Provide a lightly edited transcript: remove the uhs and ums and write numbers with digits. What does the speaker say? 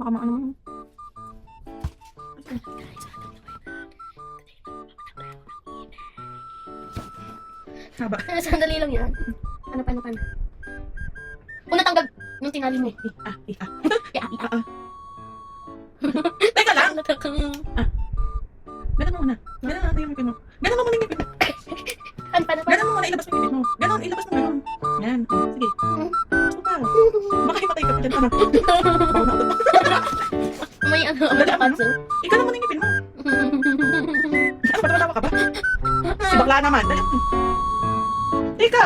Baka maano mo. Haba. Sandali lang yan. Ano pa? Una tanggap yung tinali mo. Teka lang! Ano Ganon mo muna. Ganon natin yung ngipin mo. Ganon mo muna yung ngipin mo. paano? Ganon mo muna, ilabas mo yung ngipin mo. Ganon, ilabas mo ganon. Yan. Oh, sige. Gusto pa. Baka himatay ka pa dyan. Bawa na utot. May ano, matapatso. Ganon mo na yung ngipin mo. Ano ba, tumatawa ka ba? Si bakla naman. Dali. Teka.